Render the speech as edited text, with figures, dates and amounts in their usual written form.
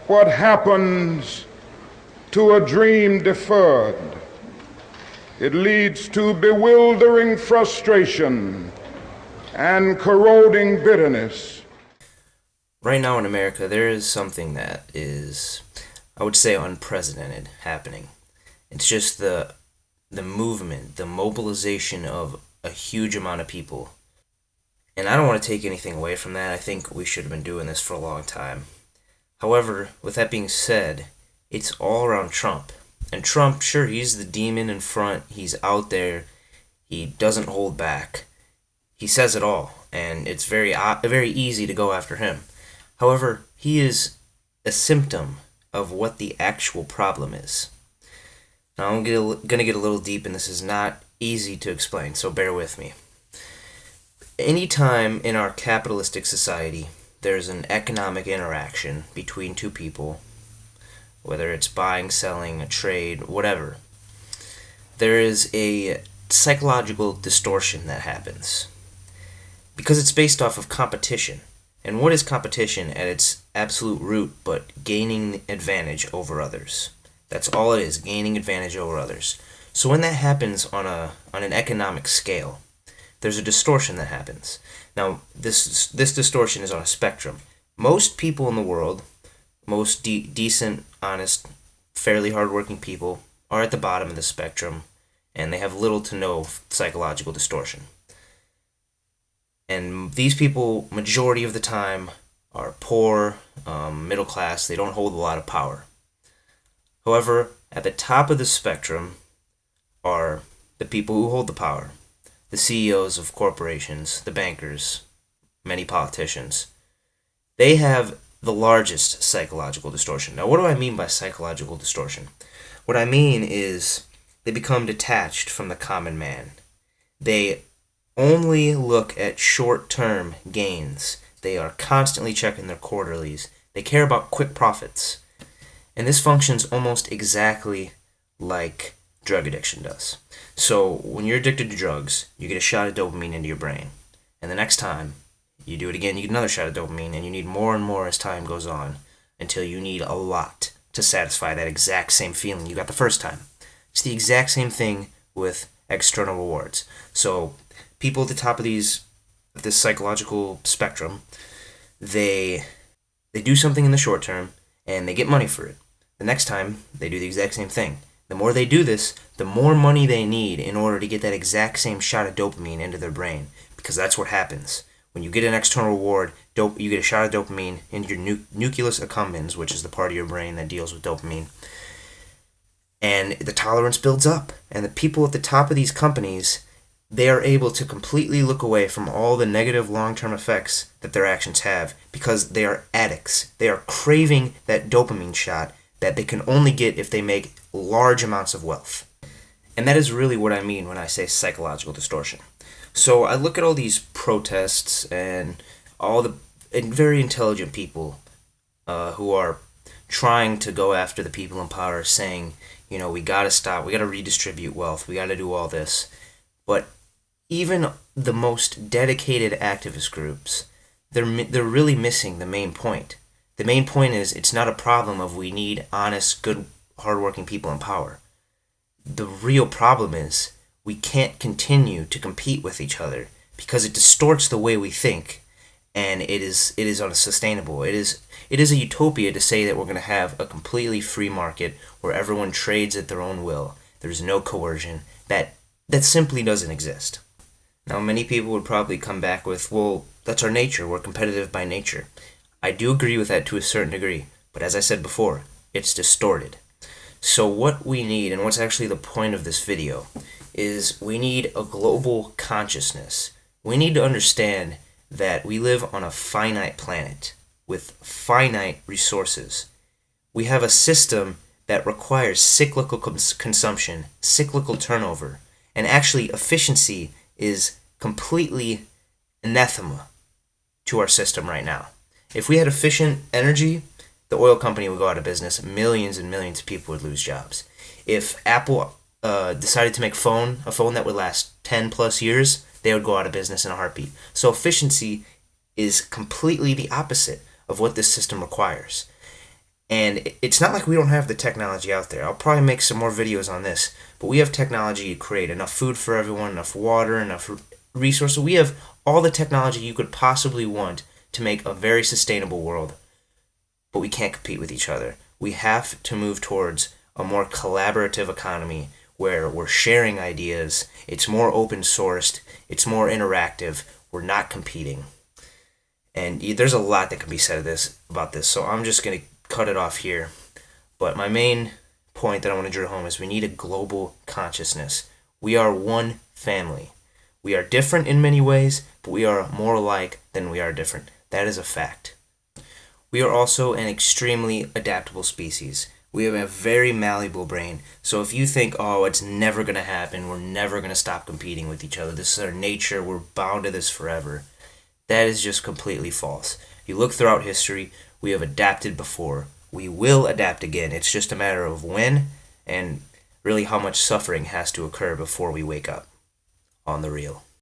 What happens to a dream deferred? It leads to bewildering frustration and corroding bitterness. Right now in America, there is something that is, I would say, unprecedented happening. It's just the movement, the mobilization of a huge amount of people. And I don't want to take anything away from that. I think we should have been doing this for a long time. However, with that being said, it's all around Trump. And Trump, sure, he's the demon in front. He's out there. He doesn't hold back. He says it all, and it's very easy to go after him. However, he is a symptom of what the actual problem is. Now, I'm going to get a little deep, and this is not easy to explain, so bear with me. Anytime in our capitalistic society there's an economic interaction between two people, whether it's buying, selling, a trade, whatever, there is a psychological distortion that happens because it's based off of competition. And what is competition at its absolute root but gaining advantage over others? That's all it is, gaining advantage over others. So when that happens on an economic scale, there's a distortion that happens. Now, this distortion is on a spectrum. Most people in the world, most decent, honest, fairly hardworking people are at the bottom of the spectrum, and they have little to no psychological distortion. And these people, majority of the time, are poor, middle class. They don't hold a lot of power. However, at the top of the spectrum are the people who hold the power. The CEOs of corporations, the bankers, many politicians. They have the largest psychological distortion. Now, what do I mean by psychological distortion? What I mean is they become detached from the common man. They only look at short-term gains. They are constantly checking their quarterlies. They care about quick profits. And this functions almost exactly like drug addiction does. So when you're addicted to drugs, you get a shot of dopamine into your brain. And the next time you do it again, you get another shot of dopamine, and you need more and more as time goes on until you need a lot to satisfy that exact same feeling you got the first time. It's the exact same thing with external rewards. So people at the top of this psychological spectrum, they do something in the short term and they get money for it. The next time they do the exact same thing. The more they do this, the more money they need in order to get that exact same shot of dopamine into their brain, because that's what happens. When you get an external reward, you get a shot of dopamine into your nucleus accumbens, which is the part of your brain that deals with dopamine. And the tolerance builds up. And the people at the top of these companies, they are able to completely look away from all the negative long-term effects that their actions have because they are addicts. They are craving that dopamine shot that they can only get if they make large amounts of wealth. And that is really what I mean when I say psychological distortion. So I look at all these protests and very intelligent people who are trying to go after the people in power, saying, we gotta stop, we gotta redistribute wealth, we gotta do all this. But even the most dedicated activist groups, they're really missing the main point. The main point is it's not a problem of we need honest, good, hardworking people in power. The real problem is we can't continue to compete with each other because it distorts the way we think, and it is unsustainable. It is a utopia to say that we're going to have a completely free market where everyone trades at their own will. There's no coercion. That simply doesn't exist. Now, many people would probably come back with, well, that's our nature. We're competitive by nature. I do agree with that to a certain degree, but as I said before, it's distorted. So what we need, and what's actually the point of this video, is we need a global consciousness. We need to understand that we live on a finite planet with finite resources. We have a system that requires cyclical consumption, cyclical turnover, and actually efficiency is completely anathema to our system right now. If we had efficient energy, the oil company would go out of business. Millions and millions of people would lose jobs. If Apple decided to make a phone that would last 10 plus years, they would go out of business in a heartbeat. So efficiency is completely the opposite of what this system requires. And it's not like we don't have the technology out there. I'll probably make some more videos on this, but we have technology to create enough food for everyone, enough water, enough resources. We have all the technology you could possibly want to make a very sustainable world, but we can't compete with each other. We have to move towards a more collaborative economy where we're sharing ideas, it's more open sourced, it's more interactive, we're not competing. And there's a lot that can be said about this, so I'm just going to cut it off here. But my main point that I want to drill home is we need a global consciousness. We are one family. We are different in many ways, but we are more alike than we are different. That is a fact. We are also an extremely adaptable species. We have a very malleable brain. So if you think, oh, it's never going to happen, we're never going to stop competing with each other, this is our nature, we're bound to this forever, that is just completely false. If you look throughout history, we have adapted before. We will adapt again. It's just a matter of when and really how much suffering has to occur before we wake up on the real.